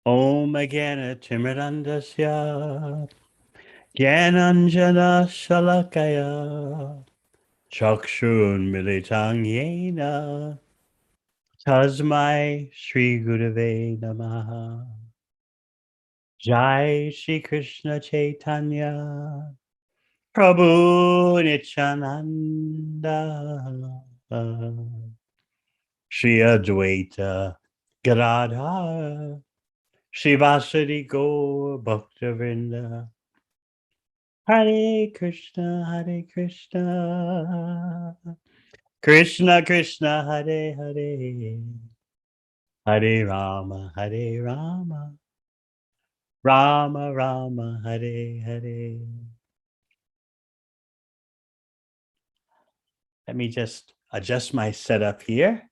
Om Agana Timirandasya Gyananjana Shalakaya Chakshun Militang Yena Tasmai Shri Gurave Namaha Jai Shri Krishna Chaitanya Prabhu Nityananda Shri Advaita Gadadhar Shivasari Gaur Bhaktavinda Hare Krishna, Krishna Krishna, Hare Hare, Hare Rama, Rama Rama, Hare Hare. Let me just adjust my setup here.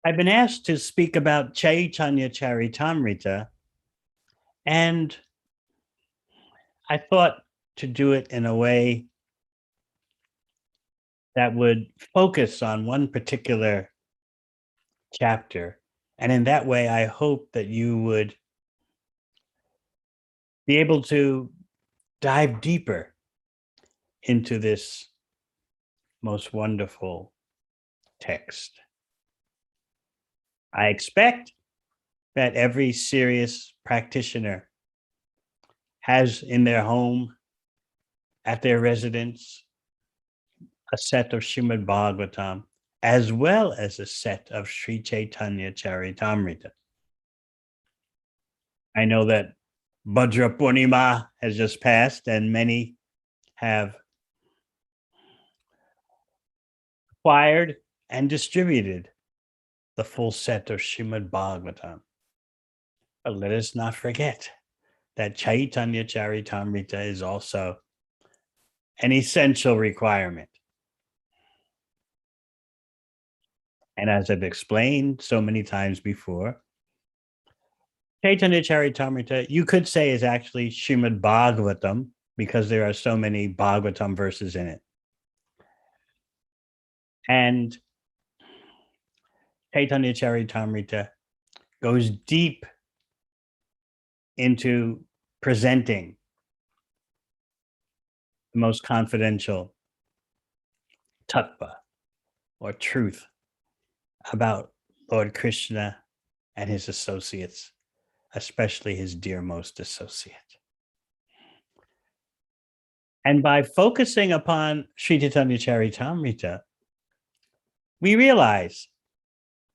I've been asked to speak about Chaitanya Charitamrita, and I thought to do it in a way that would focus on one particular chapter. And in that way, I hope that you would be able to dive deeper into this most wonderful text. I expect that every serious practitioner has in their home, at their residence, a set of Srimad Bhagavatam, as well as a set of Sri Chaitanya Charitamrita. I know that Bhadra Purnima has just passed, and many have acquired and distributed the full set of Srimad Bhagavatam. But let us not forget that Chaitanya Charitamrita is also an essential requirement. And as I've explained so many times before, Chaitanya Charitamrita, you could say, is actually Srimad Bhagavatam because there are so many Bhagavatam verses in it. And Chaitanya Charitamrita goes deep into presenting the most confidential tattva or truth about Lord Krishna and his associates, especially his dearmost associate. And by focusing upon Sri Chaitanya Charitamrita, we realize,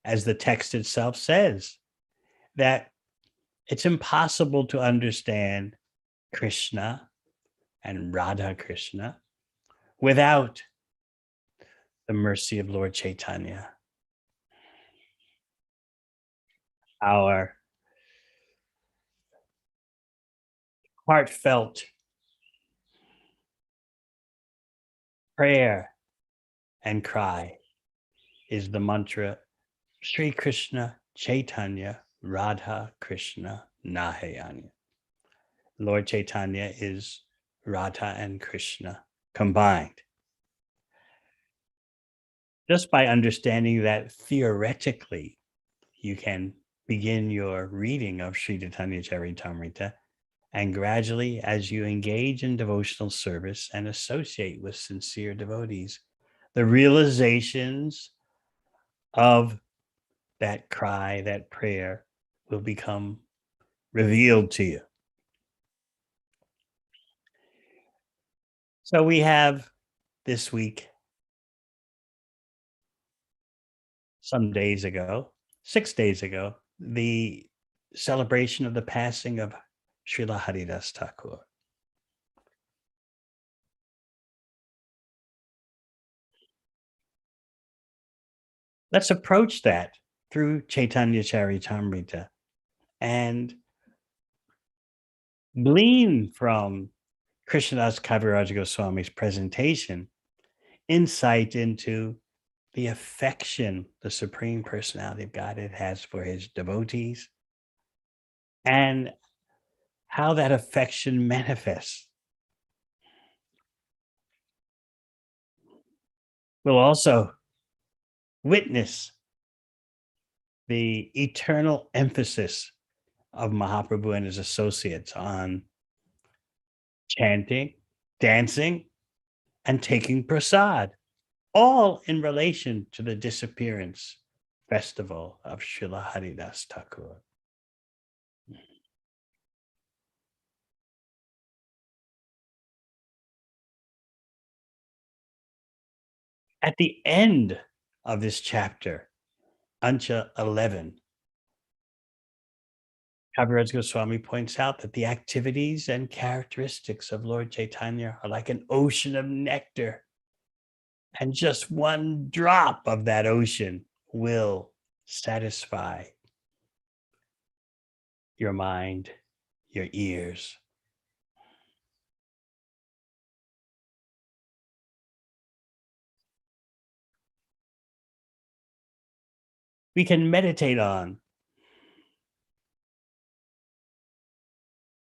as the text itself says, that it's impossible to understand Krishna and Radha Krishna without the mercy of Lord Chaitanya. Our heartfelt prayer and cry is the mantra Sri Krishna Chaitanya Radha Krishna Nahayanya. Lord Chaitanya is Radha and Krishna combined. Just by understanding that theoretically, you can begin your reading of Sri Chaitanya Charitamrita, and gradually, as you engage in devotional service and associate with sincere devotees, the realizations of that cry, that prayer, will become revealed to you. So we have this week, some days ago, 6 days ago, the celebration of the passing of Srila Haridas Thakur. Let's approach that through Chaitanya Charitamrita and glean from Krishnadas Kaviraj Goswami's presentation insight into the affection the Supreme Personality of Godhead has for his devotees and how that affection manifests We'll also witness the eternal emphasis of Mahaprabhu and his associates on chanting, dancing, and taking prasad, all in relation to the disappearance festival of Srila Haridas Thakur. At the end of this chapter, Ancha 11, Kaviraj Goswami points out that the activities and characteristics of Lord Chaitanya are like an ocean of nectar, and just one drop of that ocean will satisfy your mind, your ears. We can meditate on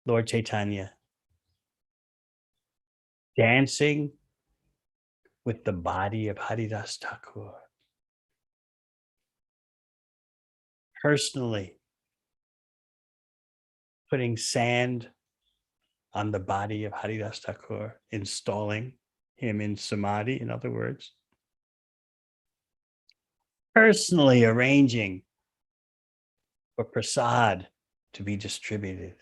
Lord Chaitanya dancing with the body of Haridas Thakur, personally putting sand on the body of Haridas Thakur, installing him in samadhi, in other words, personally arranging for prasad to be distributed.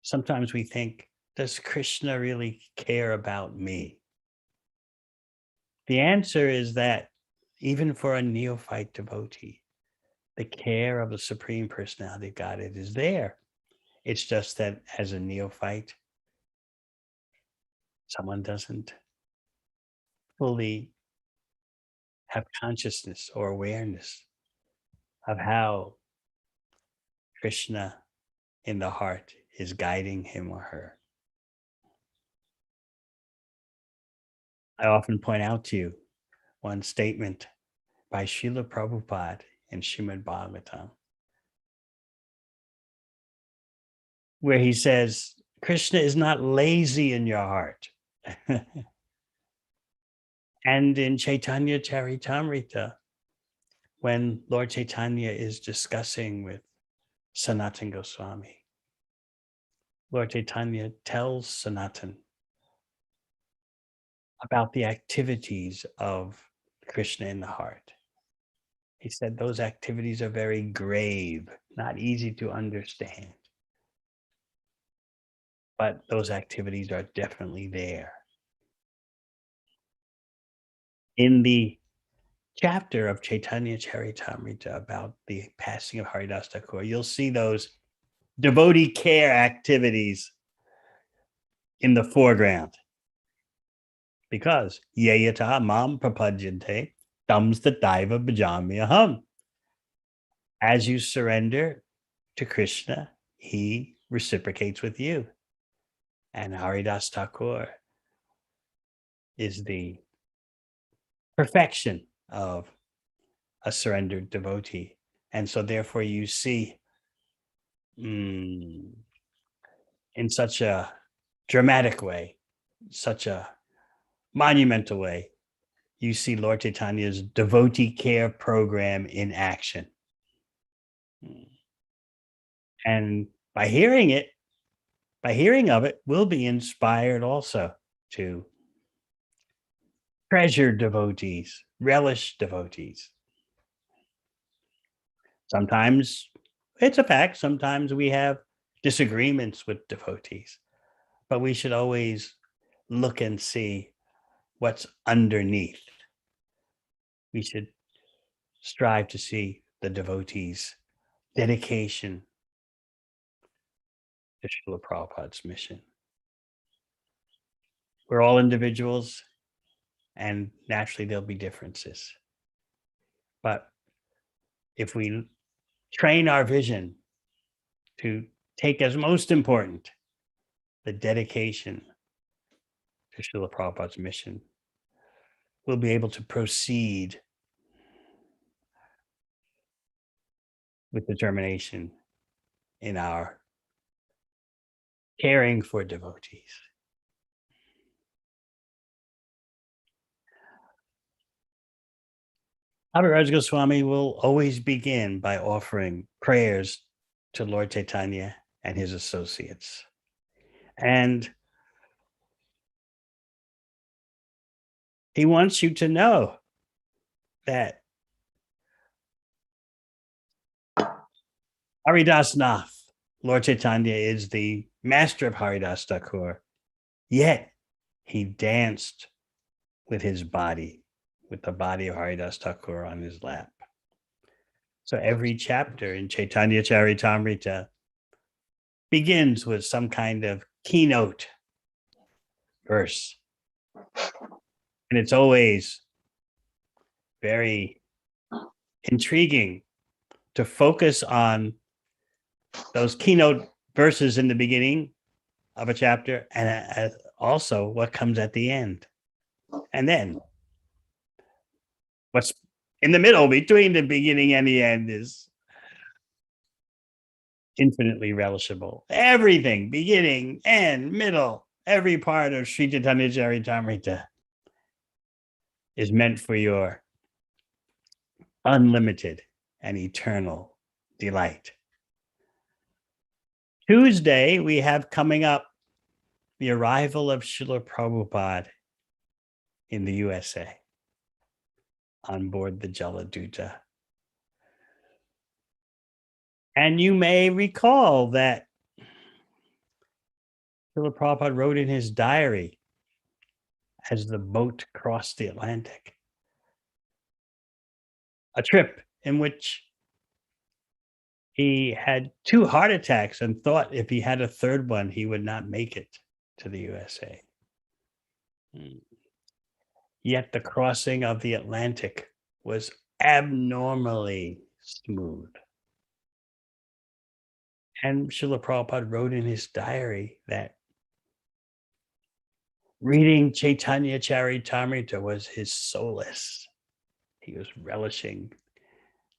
Sometimes we think, does Krishna really care about me? The answer is that even for a neophyte devotee, the care of the Supreme Personality of Godhead is there. It's just that as a neophyte, someone doesn't fully have consciousness or awareness of how Krishna in the heart is guiding him or her. I often point out to you one statement by Srila Prabhupada in Srimad Bhagavatam, where he says, Krishna is not lazy in your heart. And in Chaitanya Charitamrita, when Lord Chaitanya is discussing with Sanatana Goswami, Lord Chaitanya tells Sanatana about the activities of Krishna in the heart. He said those activities are very grave, not easy to understand. But those activities are definitely there. In the chapter of Chaitanya Charitamrita about the passing of Haridas Thakur, you'll see those devotee care activities in the foreground. Because yayata mam prapadyante tamstataiva bhajamyaham. As you surrender to Krishna, he reciprocates with you. And Haridas Thakur is the perfection of a surrendered devotee. And so therefore you see in such a dramatic way, such a monumental way, you see Lord Chaitanya's devotee care program in action. And by hearing of it, we'll be inspired also to treasure devotees, relish devotees. Sometimes it's a fact, sometimes we have disagreements with devotees, but we should always look and see what's underneath. We should strive to see the devotees' dedication to Srila Prabhupada's mission. We're all individuals, and naturally there'll be differences. But if we train our vision to take as most important the dedication to Srila Prabhupada's mission, we'll be able to proceed with determination in our caring for devotees. Haridas Goswami will always begin by offering prayers to Lord Chaitanya and his associates. And he wants you to know that Haridas Nath, Lord Chaitanya, is the master of Haridas Thakur, yet he danced with his body, with the body of Haridas Thakur on his lap. So every chapter in Chaitanya Charitamrita begins with some kind of keynote verse. And it's always very intriguing to focus on those keynote verses in the beginning of a chapter and also what comes at the end. And then what's in the middle between the beginning and the end is infinitely relishable. Everything, beginning, end, middle, every part of Sri Chaitanya Charitamrita is meant for your unlimited and eternal delight. Tuesday, we have coming up the arrival of Srila Prabhupada in the USA on board the Jaladuta. And you may recall that Srila Prabhupada wrote in his diary as the boat crossed the Atlantic, a trip in which he had 2 heart attacks and thought if he had a third one, he would not make it to the USA. Yet the crossing of the Atlantic was abnormally smooth. And Srila Prabhupada wrote in his diary that reading Chaitanya Charitamrita was his solace. He was relishing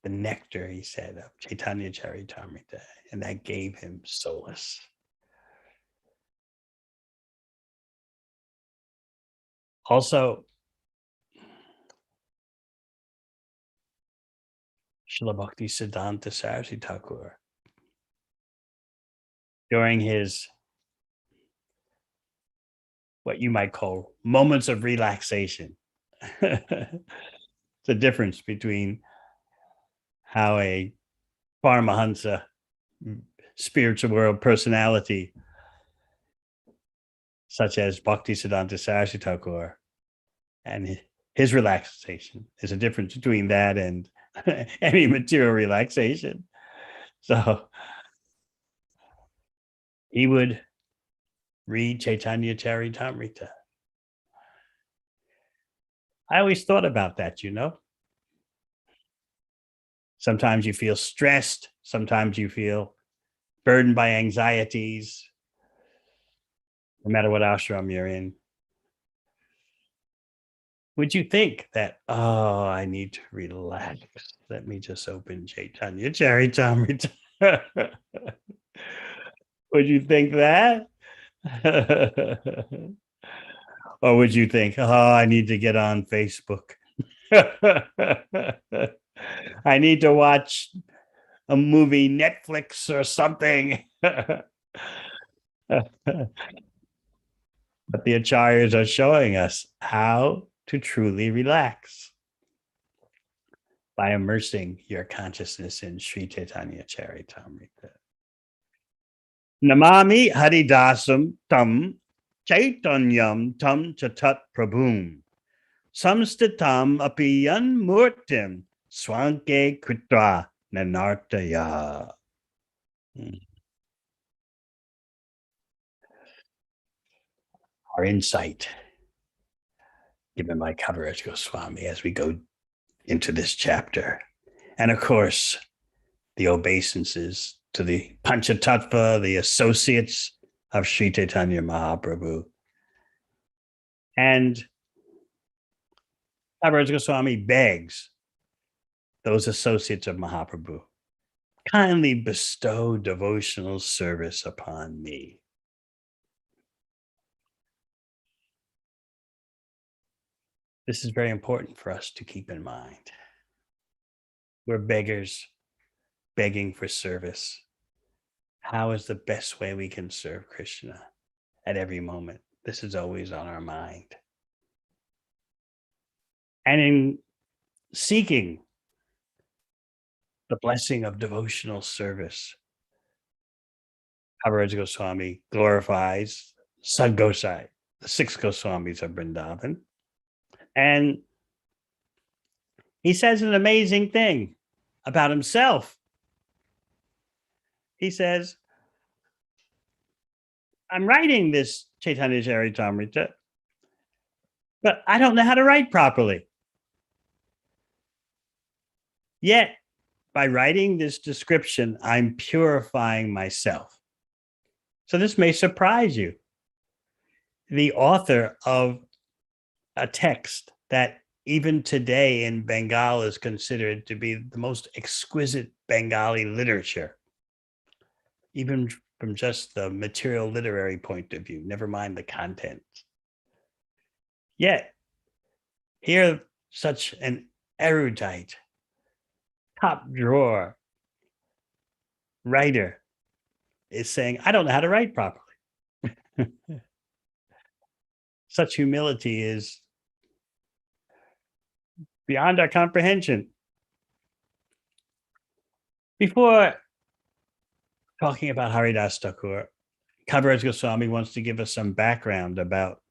the nectar, he said, of Chaitanya Charitamrita, and that gave him solace. Also, Srila Bhakti Siddhanta Saraswati Thakur, during his what you might call moments of relaxation. The difference between how a Paramahansa, spiritual world personality, such as Bhakti Siddhanta Saraswati Thakur, and his relaxation. There's a difference between that and any material relaxation. So he would read Chaitanya Charitamrita. I always thought about that, you know. Sometimes you feel stressed. Sometimes you feel burdened by anxieties, no matter what ashram you're in. Would you think that, oh, I need to relax? Let me just open Chaitanya Charitamrita. Would you think that? Or would you think, oh, I need to get on Facebook? I need to watch a movie, Netflix or something. But the acharyas are showing us how to truly relax by immersing your consciousness in Sri Chaitanya Charitamrita. Namami Haridasam tam Chaitanyam tam chatat prabhum samstitam apiyan murtim swanke kritra nanartaya. Our insight given by Kaviraj Goswami as we go into this chapter. And of course, the obeisances to the Panchatattva, the associates of Sri Chaitanya Mahaprabhu. And Kaviraj Goswami begs those associates of Mahaprabhu, kindly bestow devotional service upon me. This is very important for us to keep in mind. We're beggars begging for service. How is the best way we can serve Krishna at every moment? This is always on our mind. And in seeking the blessing of devotional service, Haridas Goswami glorifies Sadgosai, the six Goswamis of Vrindavan. And he says an amazing thing about himself. He says, I'm writing this Chaitanya Charitamrita, but I don't know how to write properly. Yet, by writing this description, I'm purifying myself. So this may surprise you. The author of a text that even today in Bengal is considered to be the most exquisite Bengali literature, even from just the material literary point of view, never mind the content. Yet, here such an erudite, top drawer writer is saying, I don't know how to write properly. Such humility is beyond our comprehension. Before talking about Haridas Thakur, Haridas Goswami wants to give us some background about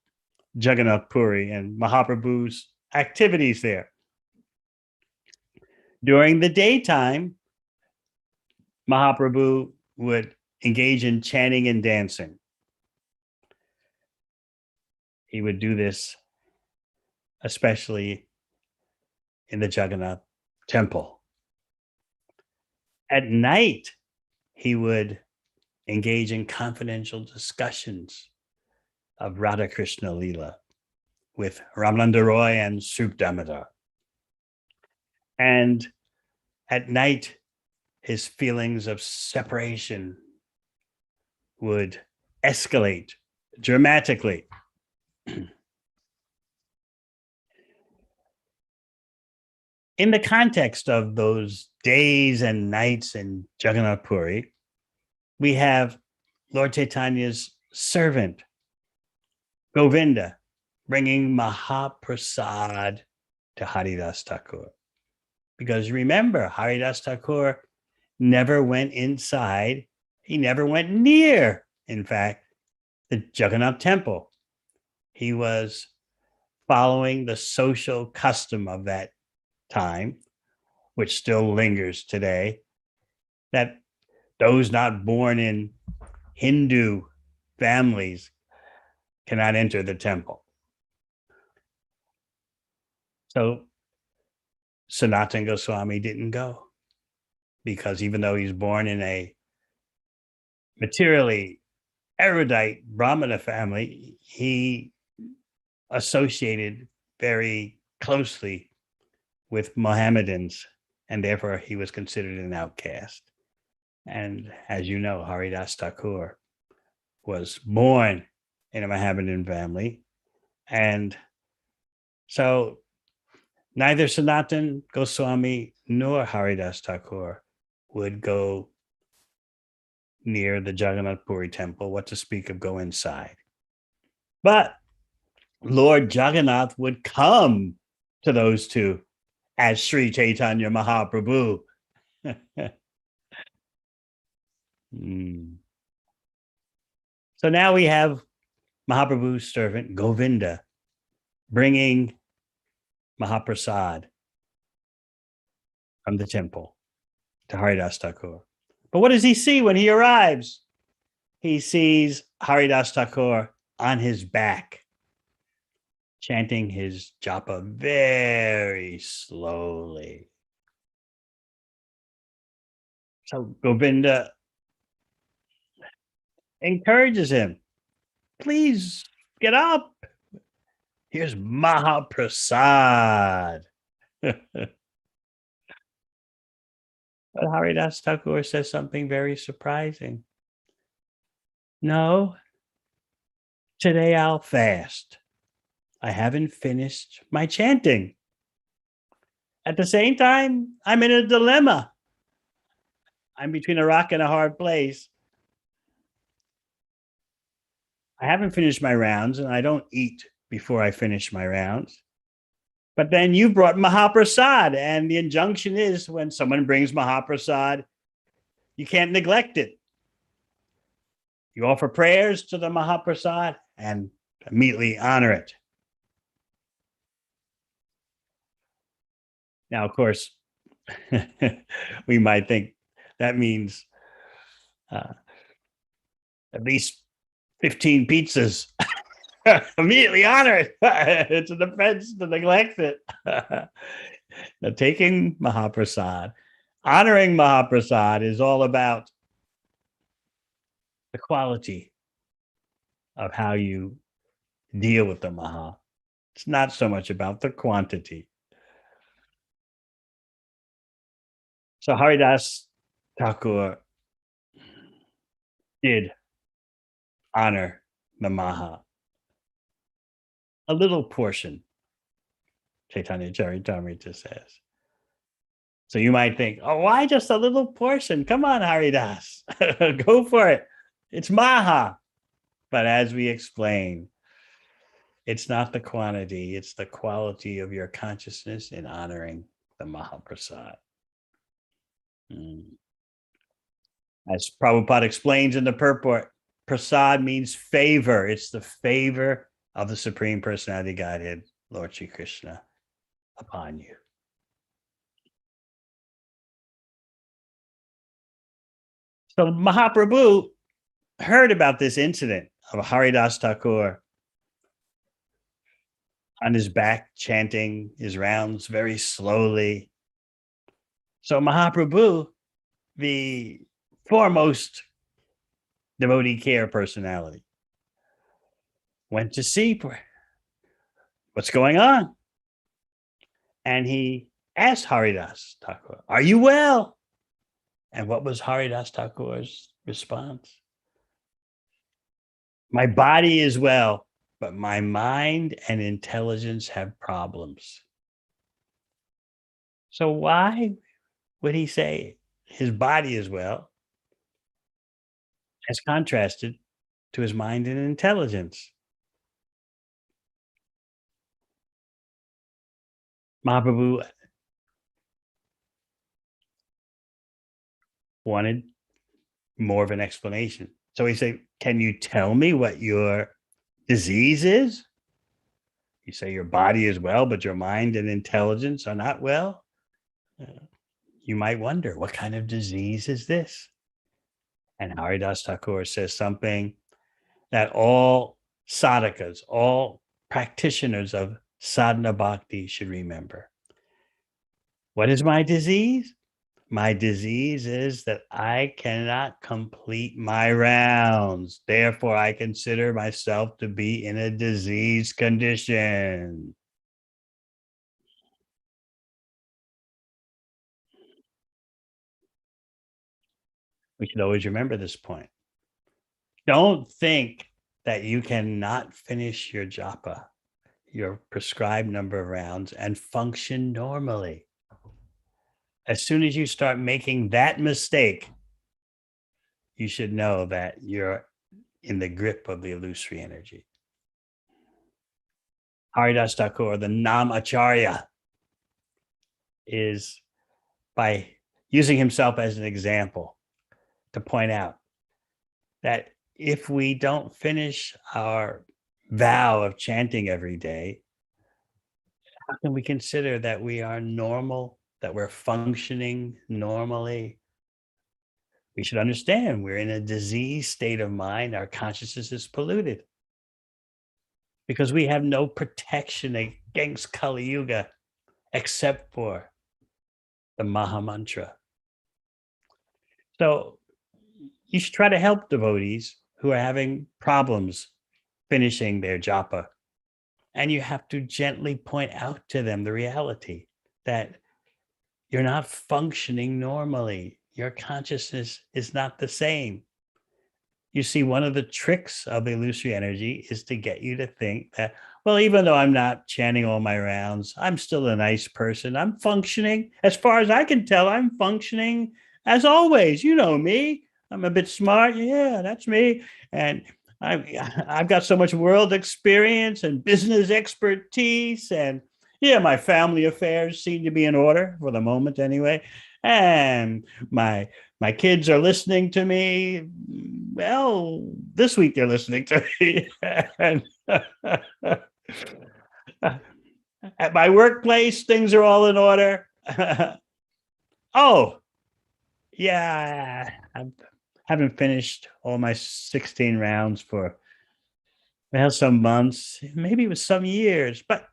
Jagannath Puri and Mahaprabhu's activities there. During the daytime, Mahaprabhu would engage in chanting and dancing. He would do this especially in the Jagannath temple. At night, he would engage in confidential discussions of Radha Krishna Leela with Ramananda Roy and Sup Damodar. And at night, his feelings of separation would escalate dramatically. In the context of those days and nights in Jagannath Puri, we have Lord Chaitanya's servant, Govinda, bringing Mahaprasad to Haridas Thakur. Because remember, Haridas Thakur never went inside. He never went near, in fact, the Jagannath temple. He was following the social custom of that time, which still lingers today, that those not born in Hindu families cannot enter the temple. So Sanatana Goswami didn't go, because even though he's born in a materially erudite Brahmana family, he associated very closely with Mohammedans, and therefore he was considered an outcast. And as you know, Haridas Thakur was born in a Mohammedan family. And so neither Sanatana Goswami nor Haridas Thakur would go near the Jagannath Puri temple, what to speak of go inside. But Lord Jagannath would come to those two as Sri Chaitanya Mahaprabhu. So now we have Mahaprabhu's servant, Govinda, bringing Mahaprasad from the temple to Haridas Thakur. But what does he see when he arrives? He sees Haridas Thakur on his back, chanting his japa very slowly. So Govinda encourages him, please get up. Here's Mahaprasad. But Haridas Thakur says something very surprising. No, today I'll fast. I haven't finished my chanting. At the same time, I'm in a dilemma. I'm between a rock and a hard place. I haven't finished my rounds, and I don't eat before I finish my rounds. But then you brought Mahaprasad, and the injunction is when someone brings Mahaprasad, you can't neglect it. You offer prayers to the Mahaprasad and immediately honor it. Now, of course, we might think that means uh, at least 15 pizzas. Immediately honor it. It's an offense to neglect it. Now, taking Mahaprasad, honoring Mahaprasad is all about the quality of how you deal with the Maha. It's not so much about the quantity. So Haridas Thakur did honor the Maha. A little portion, Chaitanya Charitamrita says. So you might think, oh, why just a little portion? Come on, Haridas, go for it. It's Maha. But as we explain, it's not the quantity, it's the quality of your consciousness in honoring the Mahaprasad. As Prabhupada explains in the purport, prasad means favor. It's the favor of the Supreme Personality Godhead, Lord Shri Krishna, upon you. So Mahaprabhu heard about this incident of Haridas Thakur on his back chanting his rounds very slowly. So Mahaprabhu, the foremost devotee care personality, went to see what's going on. And he asked Haridas Thakur, are you well? And what was Haridas Thakur's response? My body is well, but my mind and intelligence have problems. So why would he say his body is well as contrasted to his mind and intelligence? Mahaprabhu wanted more of an explanation. So he said, can you tell me what your disease is? You say your body is well, but your mind and intelligence are not well. You might wonder, what kind of disease is this? And Haridas Thakur says something that all sadhakas, all practitioners of sadhana bhakti should remember. What is my disease? My disease is that I cannot complete my rounds. Therefore, I consider myself to be in a disease condition. We should always remember this point. Don't think that you cannot finish your japa, your prescribed number of rounds, and function normally. As soon as you start making that mistake, you should know that you're in the grip of the illusory energy. Haridas Thakur, the Nam Acharya, is by using himself as an example to point out that if we don't finish our vow of chanting every day, how can we consider that we are normal, that we're functioning normally? We should understand we're in a diseased state of mind. Our consciousness is polluted because we have no protection against Kali Yuga except for the Maha Mantra. So you should try to help devotees who are having problems finishing their japa. And you have to gently point out to them the reality that you're not functioning normally. Your consciousness is not the same. You see, one of the tricks of illusory energy is to get you to think that, well, even though I'm not chanting all my rounds, I'm still a nice person. I'm functioning. As far as I can tell, I'm functioning as always. You know me. I'm a bit smart. Yeah, that's me. And I've, I've got so much world experience and business expertise. And yeah, my family affairs seem to be in order for the moment anyway. And my kids are listening to me. Well, this week they're listening to me. And at my workplace, things are all in order. Oh, yeah. I haven't finished all my 16 rounds for, well, some months, maybe it was some years, but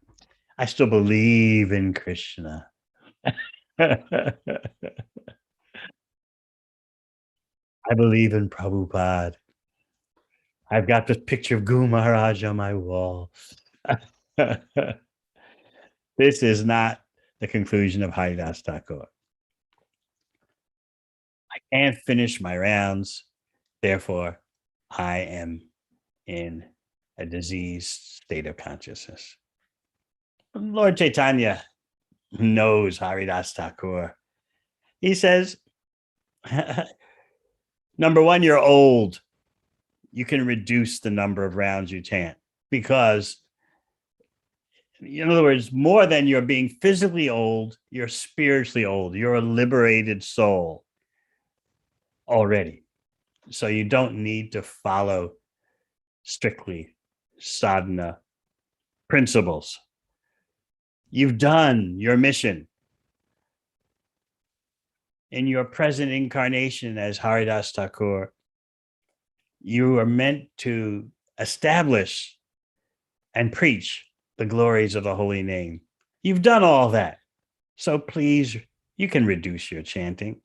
I still believe in Krishna. I believe in Prabhupada. I've got this picture of Guru Maharaj on my wall. This is not the conclusion of Haridas Thakur. I can't finish my rounds, therefore, I am in a diseased state of consciousness. Lord Chaitanya knows Haridas Thakur. He says, number one, you're old. You can reduce the number of rounds you chant because, in other words, more than you're being physically old, you're spiritually old. You're a liberated soul already. So you don't need to follow strictly sadhana principles. You've done your mission. In your present incarnation as Haridas Thakur, you are meant to establish and preach the glories of the holy name. You've done all that. So please, you can reduce your chanting.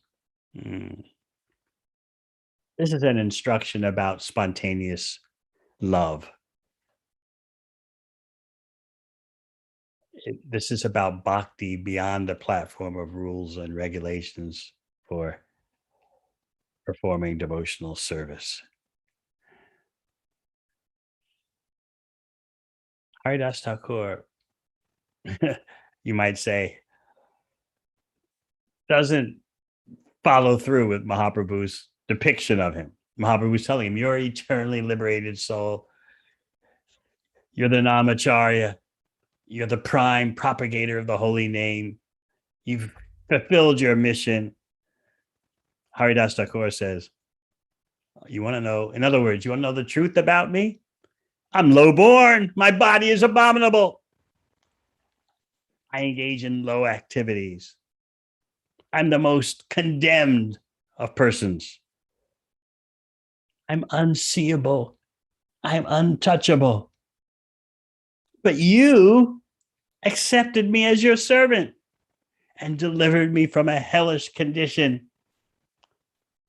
This is an instruction about spontaneous love. This is about bhakti beyond the platform of rules and regulations for performing devotional service. Haridas Thakur, you might say, doesn't follow through with Mahaprabhu's depiction of him. Mahaprabhu's telling him, you're an eternally liberated soul. You're the Namacharya. You're the prime propagator of the holy name. You've fulfilled your mission. Haridas Thakur says, you want to know, in other words, you want to know the truth about me? I'm low born. My body is abominable. I engage in low activities. I'm the most condemned of persons. I'm unseeable. I'm untouchable. But you accepted me as your servant and delivered me from a hellish condition.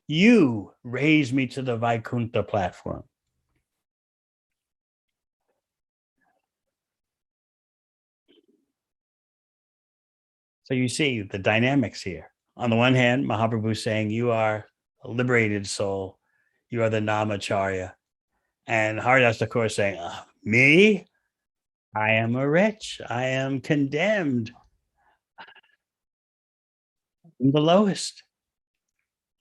You raised me to the Vaikuntha platform. So you see the dynamics here. On the one hand, Mahaprabhu is saying, you are a liberated soul. You are the Namacharya. And Haridas Thakur is saying, me? I am a wretch. I am condemned. I'm the lowest.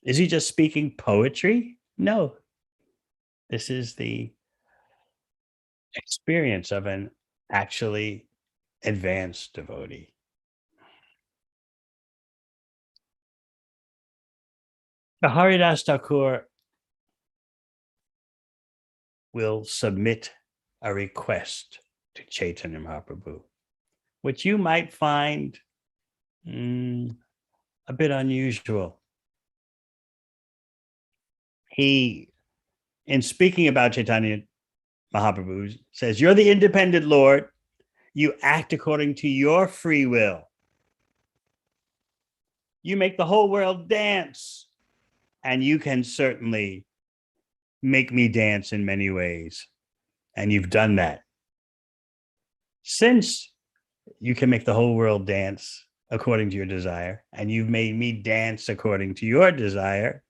Is he just speaking poetry? No. This is the experience of an actually advanced devotee. The Haridas Thakur will submit a request to Chaitanya Mahaprabhu, which you might find a bit unusual. He, in speaking about Chaitanya Mahaprabhu, says, you're the independent Lord. You act according to your free will. You make the whole world dance, and you can certainly make me dance in many ways. And you've done that. Since you can make the whole world dance according to your desire, and you've made me dance according to your desire,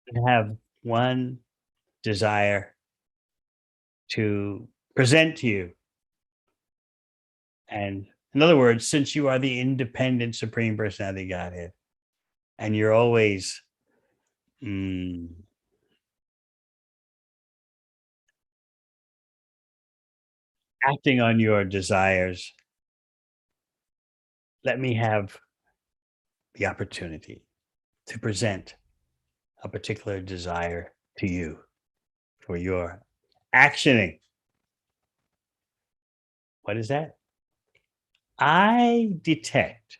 I have one desire to present to you. And in other words, since you are the independent Supreme Personality Godhead, and you're always mm, acting on your desires, let me have the opportunity to present a particular desire to you for your actioning. What is that? I detect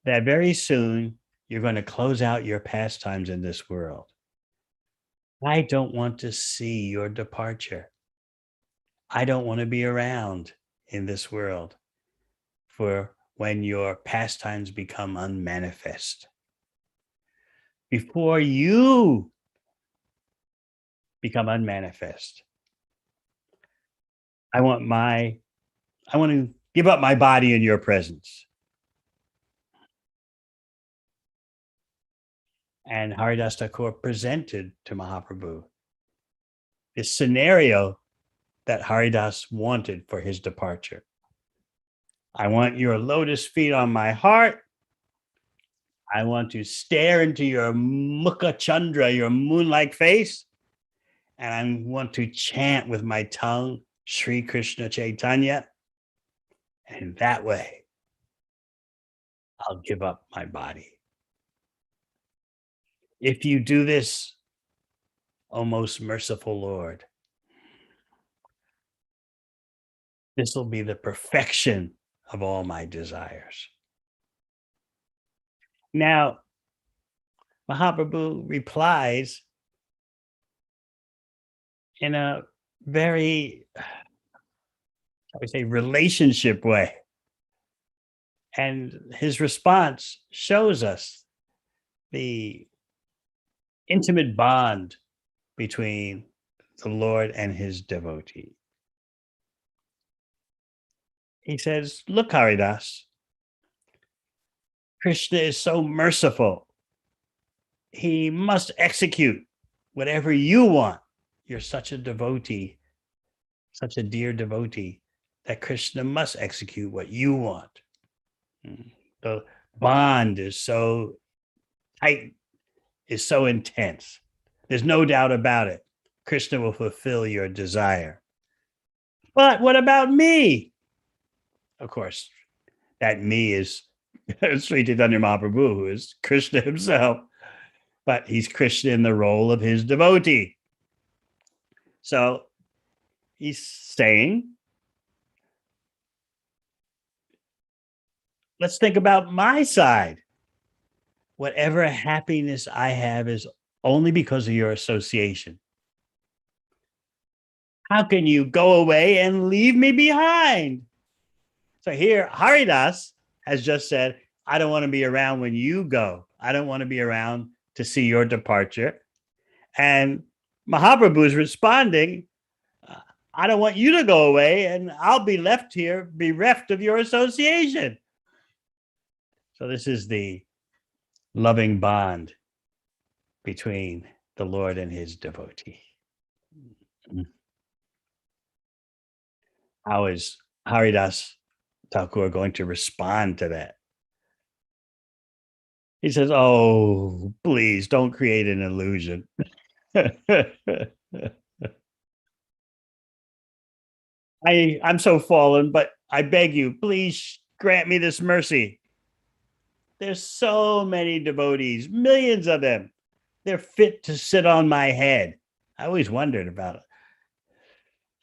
that very soon you're going to close out your pastimes in this world. I don't want to see your departure. I don't want to be around in this world for when your pastimes become unmanifest. Before you become unmanifest, I want to give up my body in your presence. And Haridas Thakur presented to Mahaprabhu this scenario that Haridas wanted for his departure. I want your lotus feet on my heart. I want to stare into your Mukha Chandra, your moon-like face, and I want to chant with my tongue, Sri Krishna Chaitanya. And that way, I'll give up my body. If you do this, O most merciful Lord, this will be the perfection of all my desires. Now, Mahaprabhu replies in a very, I would say, relationship way. And his response shows us the intimate bond between the Lord and his devotee. He says, look, Haridas, Krishna is so merciful. He must execute whatever you want. You're such a devotee, such a dear devotee, that Krishna must execute what you want. The bond is so tight, is so intense. There's no doubt about it. Krishna will fulfill your desire. But what about me? Of course, that me is Sri Chaitanya Mahaprabhu, who is Krishna himself, but he's Krishna in the role of his devotee. So he's saying, let's think about my side. Whatever happiness I have is only because of your association. How can you go away and leave me behind? So here, Haridas has just said, I don't want to be around when you go. I don't want to be around to see your departure. And Mahaprabhu is responding, I don't want you to go away and I'll be left here bereft of your association. So this is the loving bond between the Lord and his devotee. How is Haridas Thakur going to respond to that? He says, oh, please don't create an illusion. I'm so fallen, but I beg you, please grant me this mercy. There's so many devotees, millions of them. They're fit to sit on my head. I always wondered about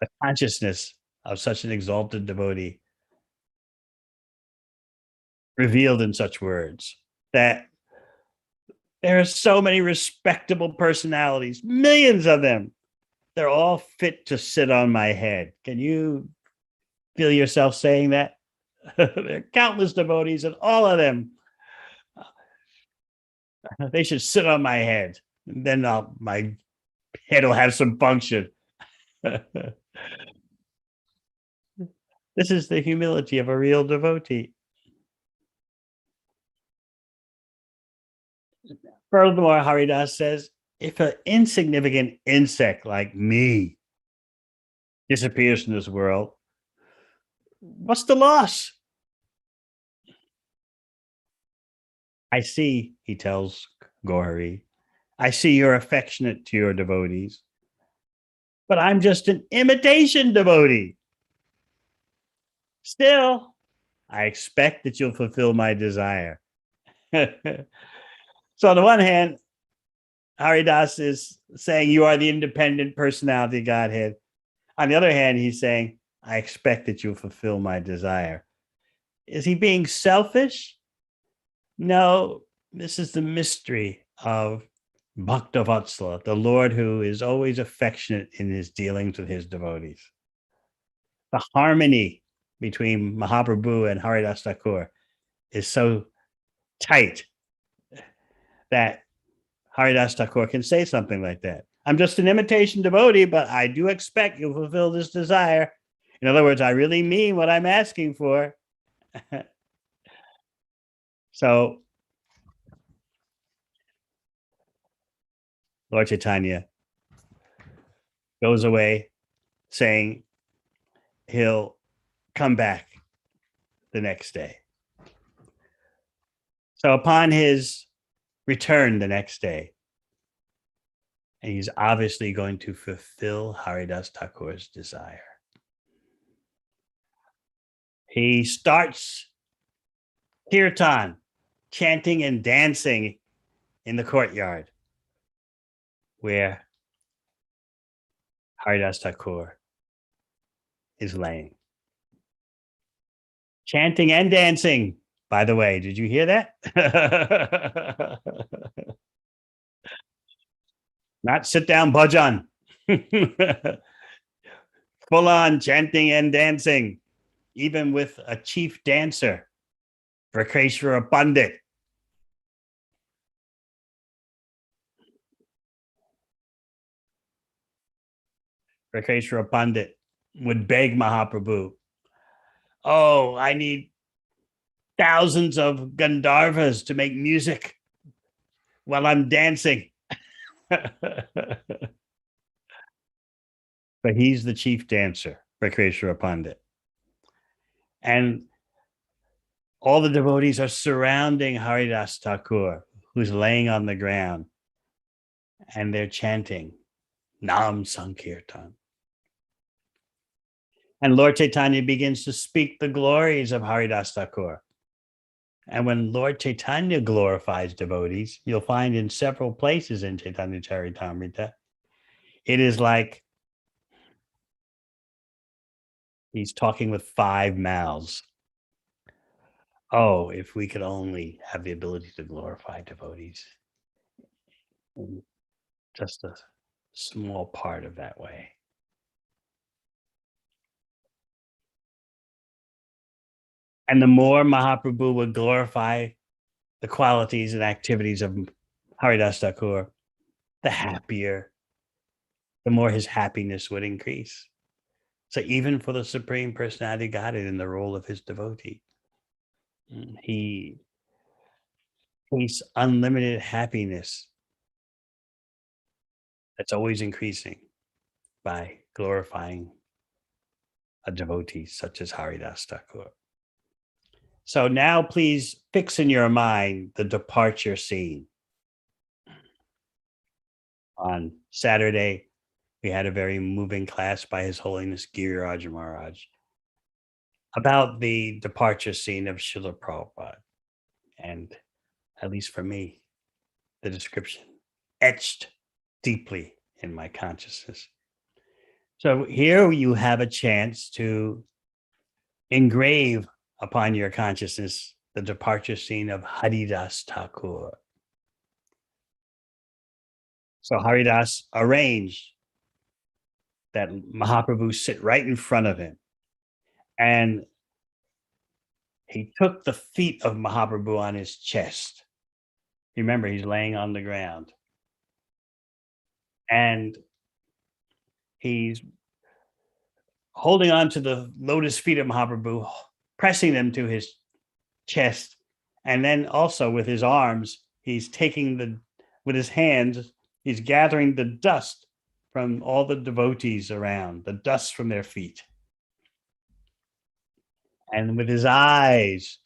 the consciousness of such an exalted devotee revealed in such words, that there are so many respectable personalities, millions of them. They're all fit to sit on my head. Can you feel yourself saying that? There are countless devotees, and all of them, they should sit on my head. And then my head will have some function. This is the humility of a real devotee. Furthermore, Haridas says, If an insignificant insect like me disappears from this world, what's the loss? I see, he tells Gohari. I see you're affectionate to your devotees, but I'm just an imitation devotee. Still, I expect that you'll fulfill my desire. So, on the one hand, Haridas is saying you are the independent personality of Godhead. On the other hand, he's saying, I expect that you'll fulfill my desire. Is he being selfish? No, this is the mystery of Bhaktavatsala, the Lord who is always affectionate in his dealings with his devotees. The harmony between Mahaprabhu and Haridas Thakur is so tight that Haridas Thakur can say something like that. I'm just an imitation devotee, but I do expect you'll fulfill this desire. In other words, I really mean what I'm asking for. So, Lord Chaitanya goes away saying he'll come back the next day. So, upon his return the next day, and he's obviously going to fulfill Haridas Thakur's desire. He starts kirtan, chanting and dancing in the courtyard where Haridas Thakur is laying. Chanting and dancing, by the way. Did you hear that? Not sit down bhajan. Full on chanting and dancing, even with a chief dancer, Prakeshwara Pandit. Prakeshwara Pandit would beg Mahaprabhu, oh, I need thousands of Gandharvas to make music while I'm dancing. But he's the chief dancer, Prakeshwara Pandit. And all the devotees are surrounding Haridas Thakur, who's laying on the ground, and they're chanting Nam Sankirtan. And Lord Chaitanya begins to speak the glories of Haridas Thakur. And when Lord Chaitanya glorifies devotees, you'll find in several places in Chaitanya Charitamrita, it is like he's talking with five mouths. Oh, if we could only have the ability to glorify devotees in just a small part of that way. And the more Mahaprabhu would glorify the qualities and activities of Haridas Thakur, the happier, the more his happiness would increase. So even for the Supreme Personality of Godhead in the role of his devotee, he tastes unlimited happiness that's always increasing by glorifying a devotee such as Haridas Thakur. So now please fix in your mind the departure scene. On Saturday, we had a very moving class by His Holiness Giriraj Maharaj about the departure scene of Srila Prabhupada. And at least for me, the description etched deeply in my consciousness. So here you have a chance to engrave upon your consciousness the departure scene of Haridas Thakur. So Haridas arranged that Mahaprabhu sit right in front of him. And he took the feet of Mahaprabhu on his chest. Remember, he's laying on the ground. And he's holding on to the lotus feet of Mahaprabhu, pressing them to his chest. And then also with his arms, he's taking with his hands, He's gathering the dust from all the devotees around, the dust from their feet. And with his eyes,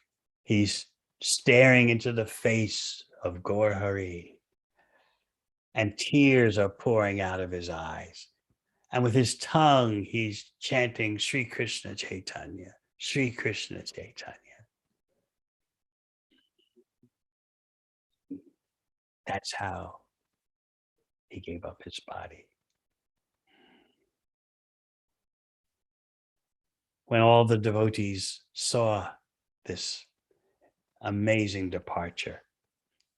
he's staring into the face of Gaur Hari. And tears are pouring out of his eyes. And with his tongue, he's chanting Sri Krishna Chaitanya, Sri Krishna Chaitanya. That's how he gave up his body. When all the devotees saw this amazing departure,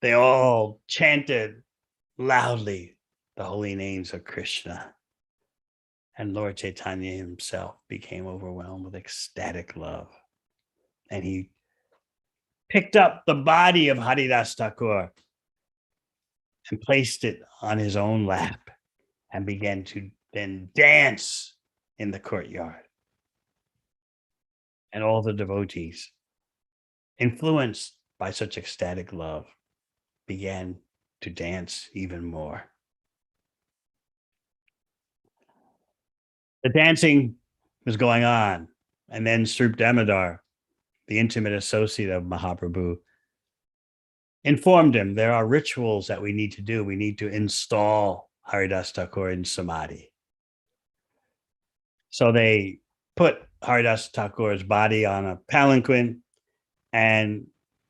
they all chanted loudly the holy names of Krishna. And Lord Chaitanya himself became overwhelmed with ecstatic love. And he picked up the body of Haridas Thakur and placed it on his own lap and began to then dance in the courtyard. And all the devotees, influenced by such ecstatic love, began to dance even more. The dancing was going on, and then Srup Damodar, the intimate associate of Mahaprabhu, informed him there are rituals that we need to do. We need to install Haridas Thakur in Samadhi. So they put Haridas Thakur's body on a palanquin and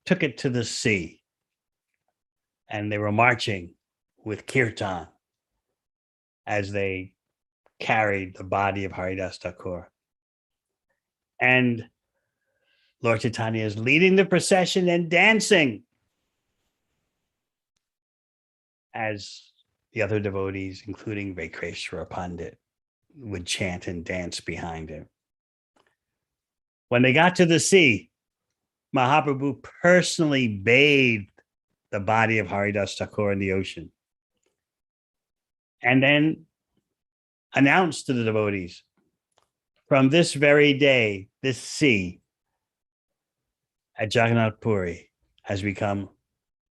took it to the sea. And they were marching with kirtan as they carried the body of Haridas Thakur. And Lord Chaitanya is leading the procession and dancing as the other devotees, including Venkateshwara Pandit, would chant and dance behind him. When they got to the sea, Mahaprabhu personally bathed the body of Haridas Thakur in the ocean and then announced to the devotees, from this very day, this sea at Jagannath Puri has become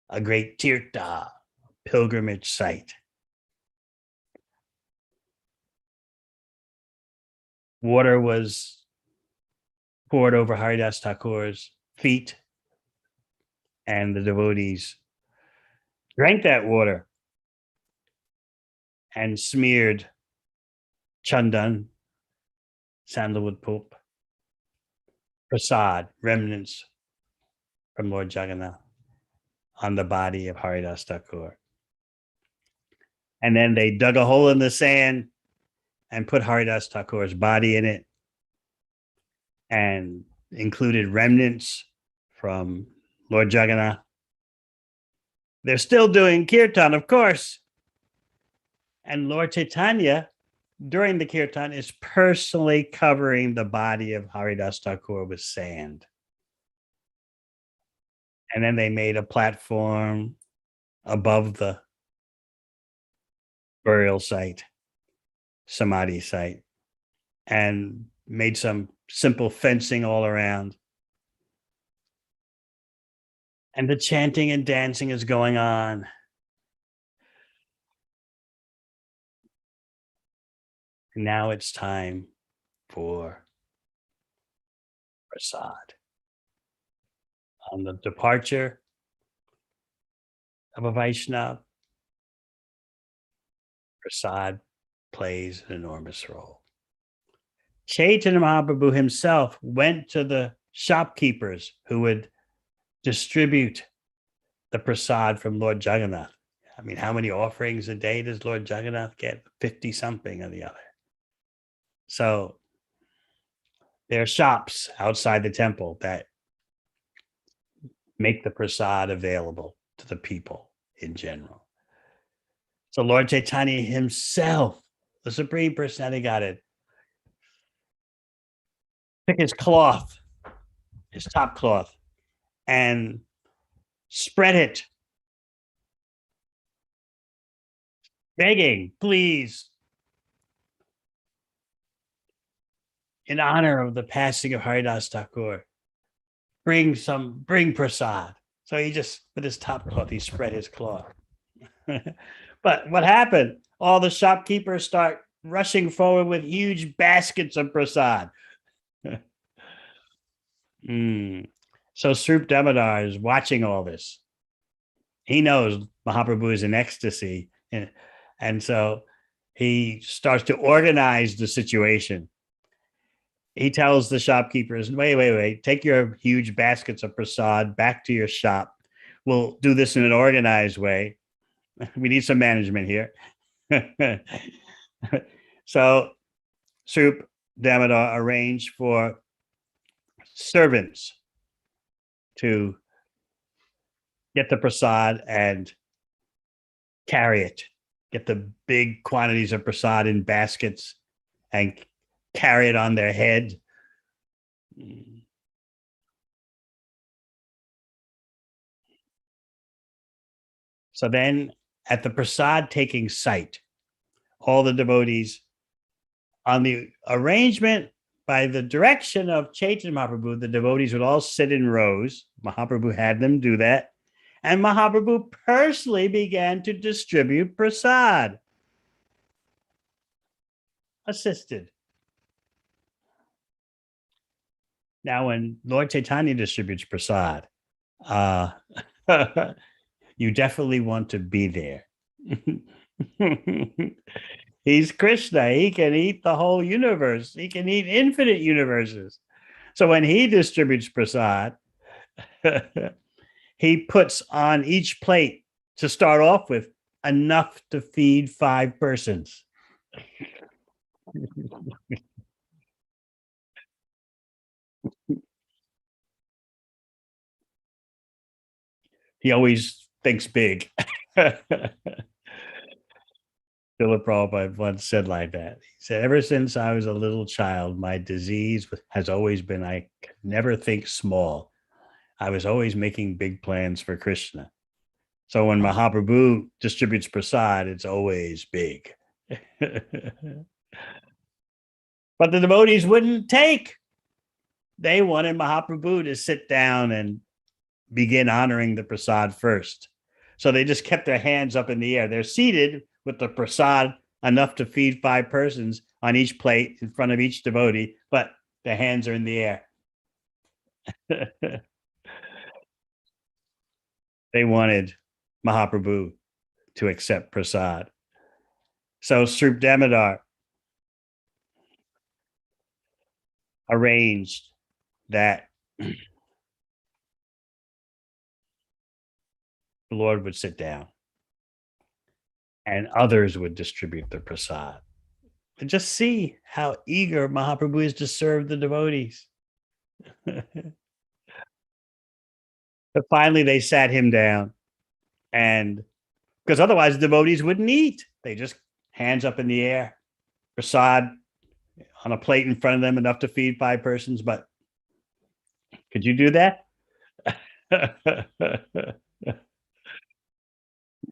a great tirtha, pilgrimage site. Water was poured over Haridas Thakur's feet, and the devotees drank that water and smeared chandan, sandalwood pulp, prasad, remnants from Lord Jagannath, on the body of Haridas Thakur. And then they dug a hole in the sand and put Haridas Thakur's body in it and included remnants from Lord Jagannath. They're still doing kirtan, of course. And Lord Chaitanya, during the kirtan, is personally covering the body of Haridas Thakur with sand. And then they made a platform above the burial site, Samadhi site, and made some simple fencing all around. And the chanting and dancing is going on. Now it's time for prasad. On the departure of a Vaishnava, prasad plays an enormous role. Chaitanya Mahaprabhu himself went to the shopkeepers who would distribute the prasad from Lord Jagannath. I mean, how many offerings a day does Lord Jagannath get? 50 something or the other. So there are shops outside the temple that make the prasad available to the people in general. So Lord Chaitanya himself, the Supreme Personality of Godhead, took his cloth, his top cloth, and spread it, begging, please, in honor of the passing of Haridas Thakur, bring prasad. So he just, with his top cloth, he spread his cloth. But what happened? All the shopkeepers start rushing forward with huge baskets of prasad. Mm. So Srup Damodar is watching all this. He knows Mahaprabhu is in ecstasy. And so he starts to organize the situation. He tells the shopkeepers, wait, take your huge baskets of prasad back to your shop. We'll do this in an organized way. We need some management here. So Srup Damodar arranged for servants to get the prasad and carry it, get the big quantities of prasad in baskets and carry it on their head. So then at the prasad taking site, all the devotees on the arrangement by the direction of Chaitanya Mahaprabhu, the devotees would all sit in rows. Mahaprabhu had them do that. And Mahaprabhu personally began to distribute prasad, assisted. Now, when Lord Chaitanya distributes prasad, uh, you definitely want to be there. He's Krishna. He can eat the whole universe. He can eat infinite universes. So when he distributes prasad, he puts on each plate to start off with enough to feed 5 persons. He always thinks big. Srila Prabhupada once said like that. He said, ever since I was a little child, my disease has always been I could never think small. I was always making big plans for Krishna. So when Mahaprabhu distributes prasad, it's always big. But the devotees wouldn't take. They wanted Mahaprabhu to sit down and begin honoring the prasad first. So they just kept their hands up in the air. They're seated with the prasad enough to feed 5 persons on each plate in front of each devotee, but their hands are in the air. They wanted Mahaprabhu to accept prasad. So Srup Damodar arranged that the Lord would sit down and others would distribute the prasad. And just see how eager Mahaprabhu is to serve the devotees. But finally, they sat him down, and because otherwise, the devotees wouldn't eat. They just hands up in the air, prasad on a plate in front of them, enough to feed 5 persons. But could you do that?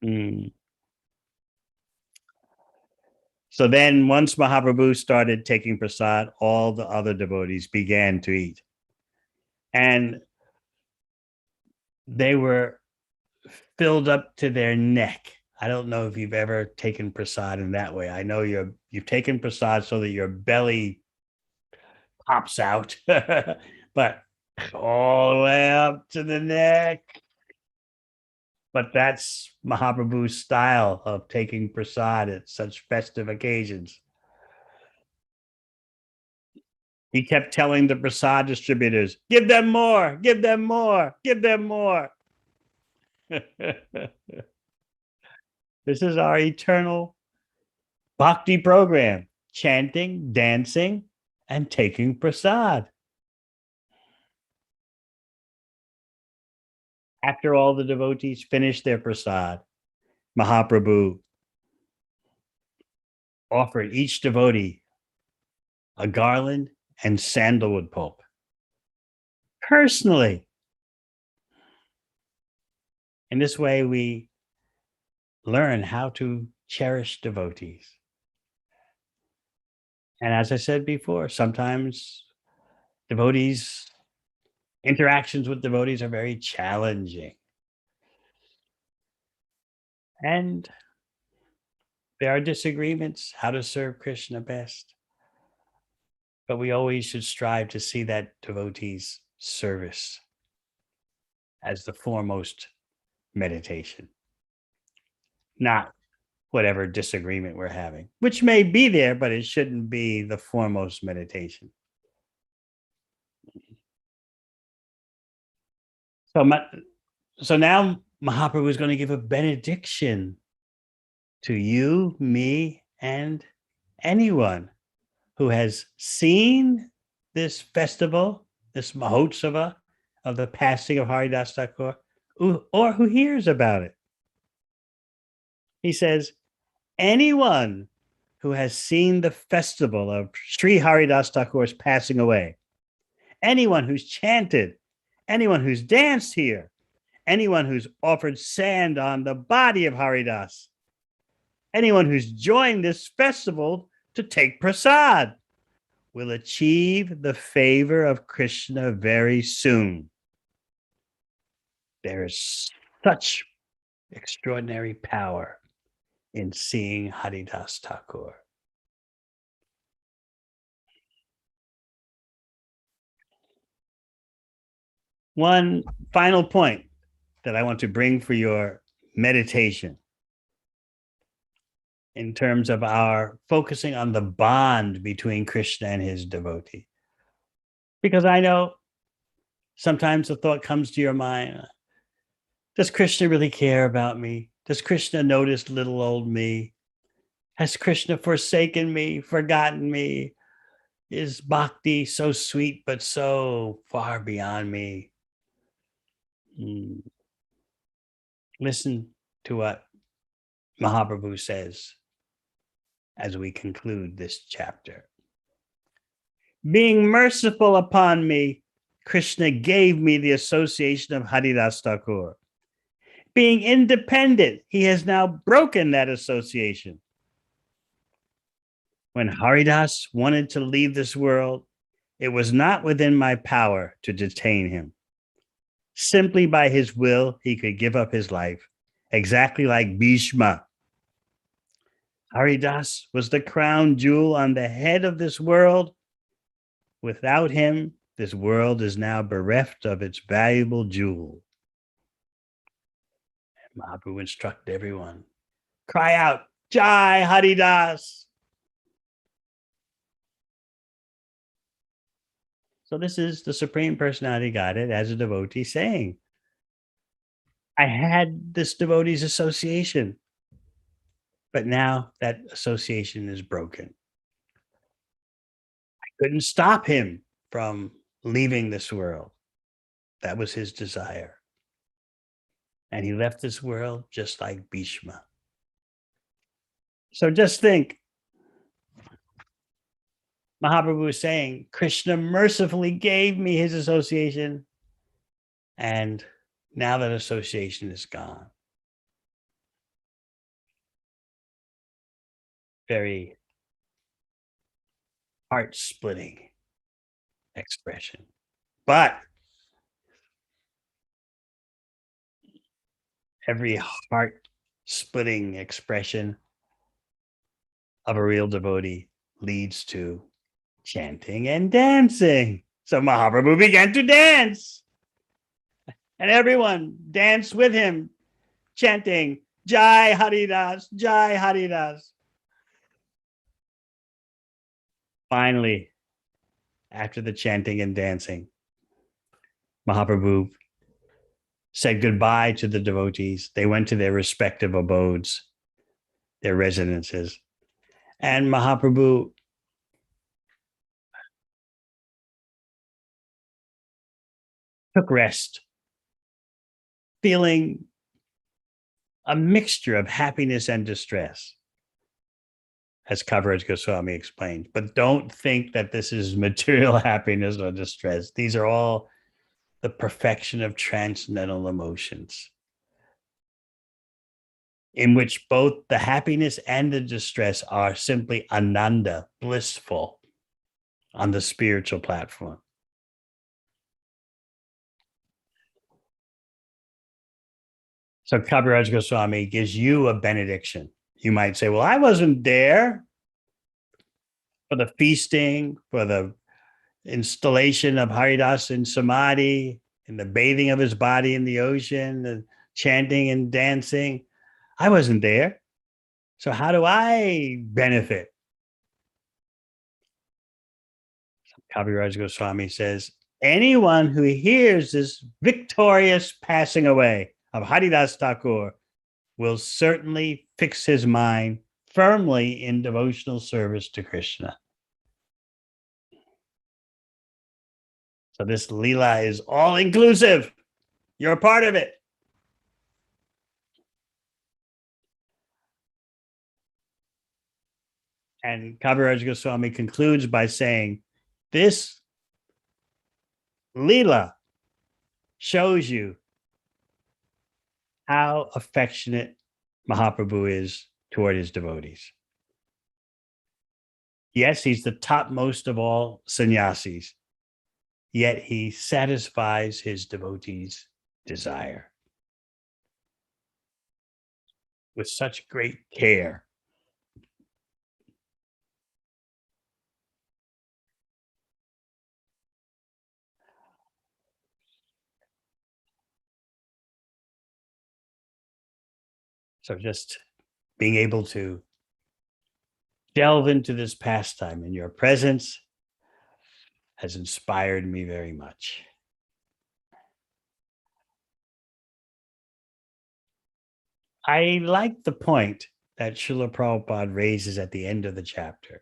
Mm. So then, once Mahaprabhu started taking prasad, all the other devotees began to eat. And they were filled up to their neck. I don't know if you've ever taken prasad in that way. I know you've taken prasad so that your belly pops out, but all the way up to the neck. But that's Mahaprabhu's style of taking prasad at such festive occasions. He kept telling the prasad distributors, give them more, give them more, give them more. This is our eternal bhakti program, chanting, dancing, and taking prasad. After all the devotees finished their prasad, Mahaprabhu offered each devotee a garland and sandalwood pulp personally. In this way, we learn how to cherish devotees. And as I said before, sometimes devotees, interactions with devotees are very challenging. And There are disagreements how to serve Krishna best, but we always should strive to see that devotee's service as the foremost meditation, not whatever disagreement we're having, which may be there, but it shouldn't be the foremost meditation. So, so now Mahaprabhu is going to give a benediction to you, me, and anyone who has seen this festival, this Mahotsava of the passing of Haridas Thakur, or who hears about it. He says, anyone who has seen the festival of Sri Haridas Thakur's passing away, anyone who's chanted, anyone who's danced here, anyone who's offered sand on the body of Haridas, anyone who's joined this festival to take prasad will achieve the favor of Krishna very soon. There is such extraordinary power in seeing Haridas Thakur. One final point that I want to bring for your meditation in terms of our focusing on the bond between Krishna and his devotee. Because I know sometimes the thought comes to your mind, does Krishna really care about me? Does Krishna notice little old me? Has Krishna forsaken me, forgotten me? Is bhakti so sweet but so far beyond me? Listen to what Mahaprabhu says as we conclude this chapter. Being merciful upon me, Krishna gave me the association of Haridas Thakur. Being independent, he has now broken that association. When Haridas wanted to leave this world, it was not within my power to detain him. Simply by his will, he could give up his life, exactly like Bhishma. Haridas was the crown jewel on the head of this world. Without him, this world is now bereft of its valuable jewel. And Mahaprabhu instructed everyone, cry out, Jai Haridas. So this is the Supreme Personality Godhead as a devotee saying, I had this devotee's association, but now that association is broken. I couldn't stop him from leaving this world. That was his desire. And he left this world just like Bhishma. So just think, Mahaprabhu is saying, Krishna mercifully gave me his association, and now that association is gone. Very heart-splitting expression. But every heart-splitting expression of a real devotee leads to chanting and dancing. So Mahaprabhu began to dance. And everyone danced with him, chanting, Jai Haridas, Jai Haridas. Finally, after the chanting and dancing, Mahaprabhu said goodbye to the devotees. They went to their respective abodes, their residences. And Mahaprabhu took rest, feeling a mixture of happiness and distress, as Kaviraj Goswami explained. But don't think that this is material happiness or distress. These are all the perfection of transcendental emotions, in which both the happiness and the distress are simply ananda, blissful, on the spiritual platform. So Kaviraj Goswami gives you a benediction. You might say, well, I wasn't there for the feasting, for the installation of Haridas in Samadhi, and the bathing of his body in the ocean, the chanting and dancing. I wasn't there. So how do I benefit? Kaviraj Goswami says, anyone who hears this victorious passing away of Haridas Thakur will certainly fix his mind firmly in devotional service to Krishna. So this Leela is all inclusive. You're a part of it. And Kaviraj Goswami concludes by saying, this Leela shows you how affectionate Mahaprabhu is toward his devotees. Yes, he's the topmost of all sannyasis, yet he satisfies his devotees' desire with such great care. So just being able to delve into this pastime in your presence has inspired me very much. I like the point that Srila Prabhupada raises at the end of the chapter,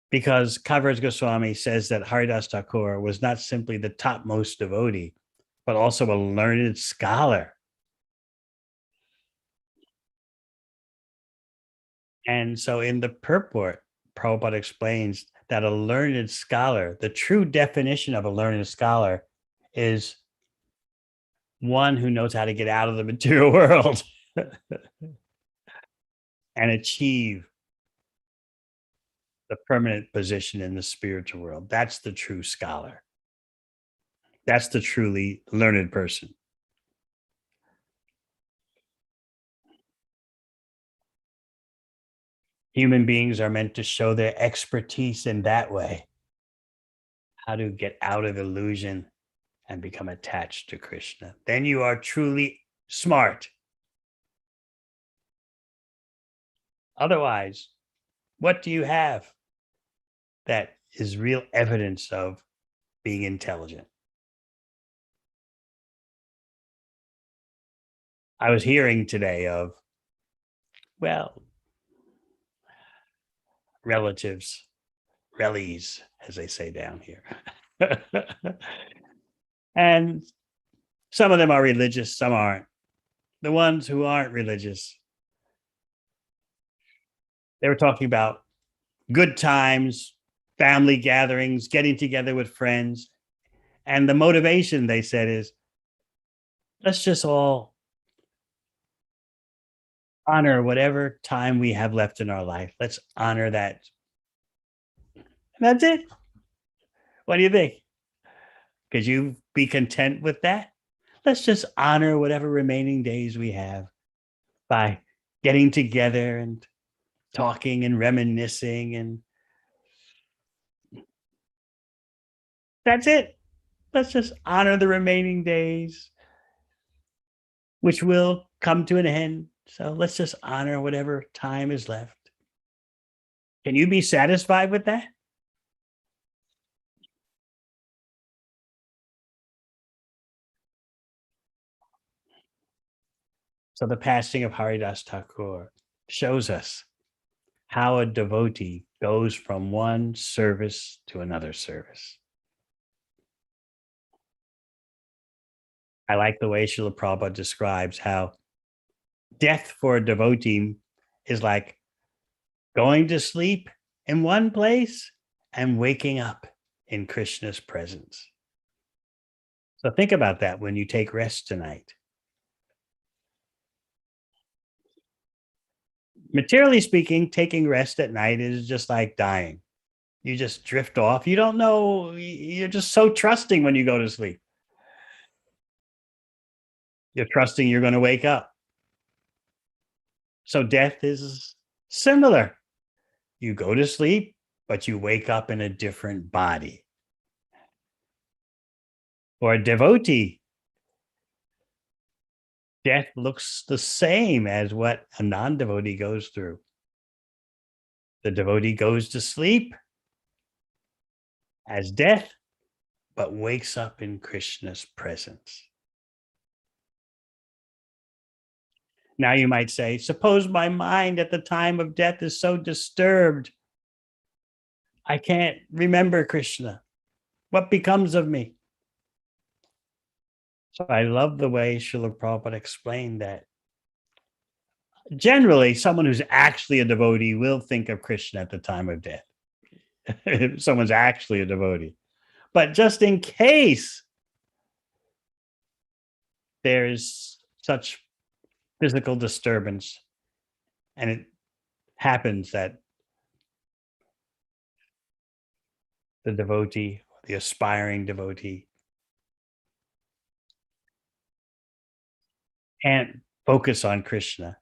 because Kaviraj Goswami says that Haridas Thakur was not simply the topmost devotee, but also a learned scholar. And so in the purport, Prabhupada explains that a learned scholar, the true definition of a learned scholar is one who knows how to get out of the material world and achieve the permanent position in the spiritual world. That's the true scholar. That's the truly learned person. Human beings are meant to show their expertise in that way, how to get out of illusion and become attached to Krishna. Then you are truly smart. Otherwise, what do you have that is real evidence of being intelligent? I was hearing today of, well, relatives, relis, as they say down here. And some of them are religious, some aren't. The ones who aren't religious, they were talking about good times, family gatherings, getting together with friends. And the motivation, they said, is let's just all honor whatever time we have left in our life. Let's honor that. And that's it. What do you think? Could you be content with that? Let's just honor whatever remaining days we have by getting together and talking and reminiscing, and that's it. Let's just honor the remaining days, which will come to an end. So let's just honor whatever time is left. Can you be satisfied with that? So the passing of Haridas Thakur shows us how a devotee goes from one service to another service. I like the way Srila Prabhupada describes how death for a devotee is like going to sleep in one place and waking up in Krishna's presence. So think about that when you take rest tonight. Materially speaking, taking rest at night is just like dying. You just drift off. You don't know. You're just so trusting when you go to sleep. You're trusting you're going to wake up. So death is similar. You go to sleep, but you wake up in a different body. For a devotee, death looks the same as what a non-devotee goes through. The devotee goes to sleep as death, but wakes up in Krishna's presence. Now you might say, suppose my mind at the time of death is so disturbed, I can't remember Krishna. What becomes of me? So I love the way Srila Prabhupada explained that. Generally, someone who's actually a devotee will think of Krishna at the time of death. If someone's actually a devotee. But just in case there's such physical disturbance, and it happens that the devotee, the aspiring devotee, can't focus on Krishna.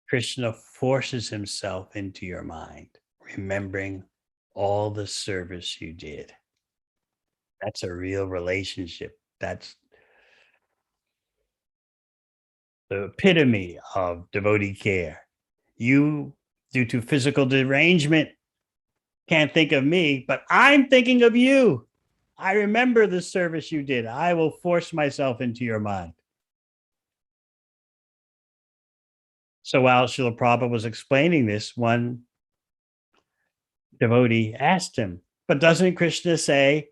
Krishna forces himself into your mind, remembering all the service you did. That's a real relationship. That's the epitome of devotee care. You, due to physical derangement, can't think of me, but I'm thinking of you. I remember the service you did. I will force myself into your mind. So while Srila Prabhupada was explaining this, one devotee asked him, but doesn't Krishna say,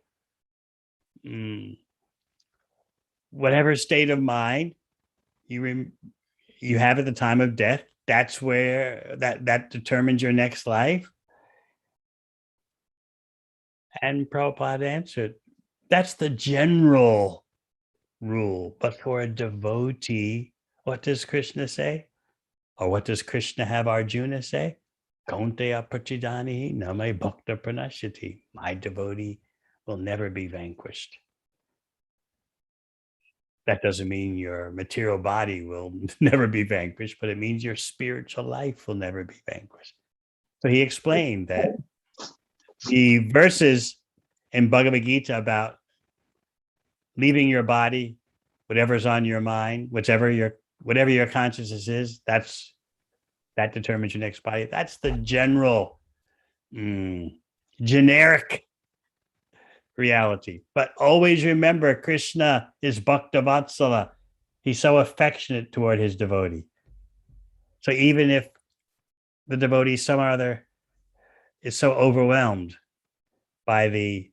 whatever state of mind you have at the time of death, that's where that determines your next life? And Prabhupada answered, that's the general rule. But for a devotee, what does Krishna say? Or what does Krishna have Arjuna say? Kaunteya prachidani name bhakta pranashyati. My devotee will never be vanquished. That doesn't mean your material body will never be vanquished, but it means your spiritual life will never be vanquished. So he explained that the verses in Bhagavad Gita about leaving your body, whatever's on your mind, whatever your consciousness is, that determines your next body. That's the general, generic reality. But always remember, Krishna is Bhakta Vatsala. He's so affectionate toward his devotee. So even if the devotee some or other is so overwhelmed by the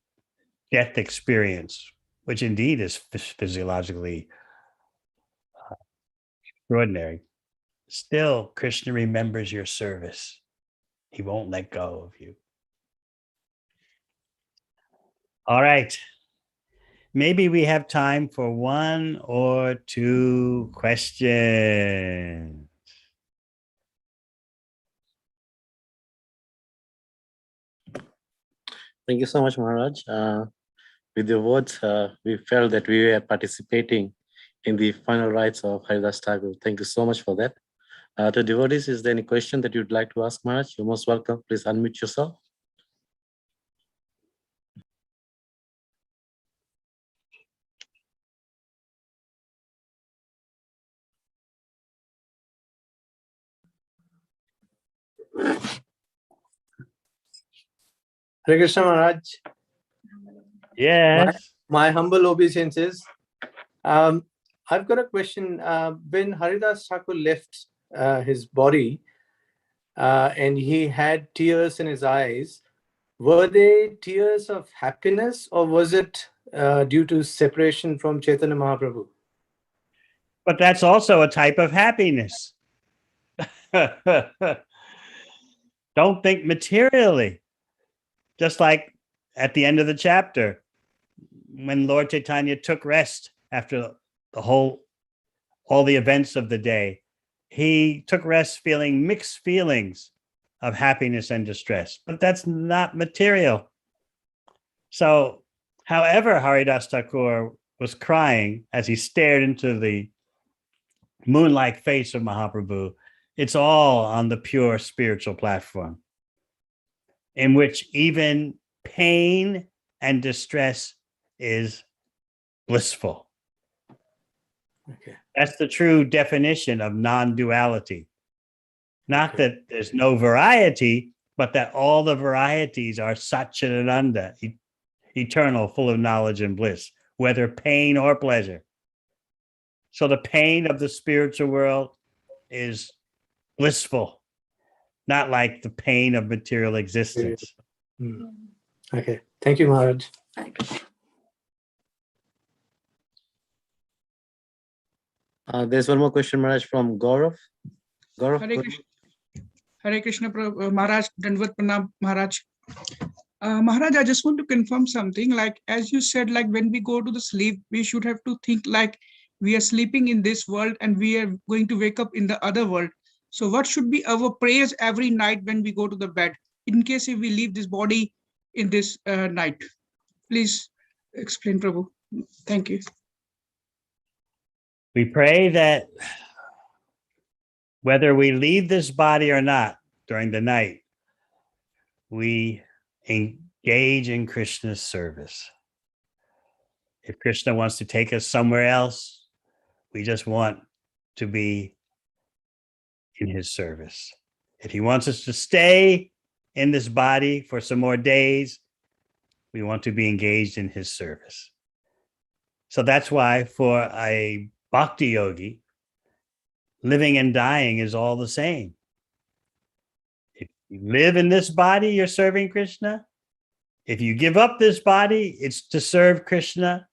death experience, which indeed is physiologically extraordinary, still Krishna remembers your service. He won't let go of you. All right. Maybe we have time for one or two questions. Thank you so much, Maharaj. With your words, we felt that we were participating in the final rites of Haridas Thakur. Thank you so much for that. To devotees, is there any question that you'd like to ask Maharaj? You're most welcome. Please unmute yourself. Hare Krishna Maharaj. Yes. My humble obeisances. I've got a question. When Haridas Thakur left his body and he had tears in his eyes, were they tears of happiness or was it due to separation from Chaitanya Mahaprabhu? But that's also a type of happiness. Don't think materially. Just like at the end of the chapter, when Lord Chaitanya took rest after all the events of the day, he took rest feeling mixed feelings of happiness and distress, but that's not material. So, however, Haridas Thakur was crying as he stared into the moon-like face of Mahaprabhu, it's all on the pure spiritual platform, in which even pain and distress is blissful. Okay. That's the true definition of non-duality. Not that there's no variety, but that all the varieties are Satchitananda, eternal, full of knowledge and bliss, whether pain or pleasure. So the pain of the spiritual world is blissful, not like the pain of material existence. Hmm. Okay. Thank you, Maharaj. There's one more question, Maharaj, from Gaurav. Gaurav, Hare go Krishna, Hare Krishna Maharaj, Dandvat Pranam Maharaj. Maharaj, I just want to confirm something. Like, as you said, like when we go to the sleep, we should have to think like we are sleeping in this world and we are going to wake up in the other world. So what should be our prayers every night when we go to the bed, in case if we leave this body in this night? Please explain, Prabhu. Thank you. We pray that whether we leave this body or not during the night, we engage in Krishna's service. If Krishna wants to take us somewhere else, we just want to be in his service. If he wants us to stay in this body for some more days, we want to be engaged in his service. So that's why for a bhakti yogi, living and dying is all the same. If you live in this body, you're serving Krishna. If you give up this body, it's to serve Krishna.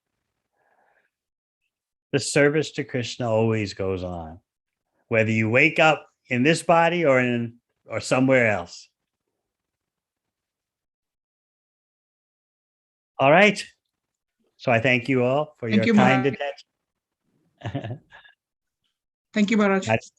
The service to Krishna always goes on, whether you wake up in this body or somewhere else. All right. So I thank you all for Thank your you, kind Maharaj. attention. Thank you, Maharaj. That's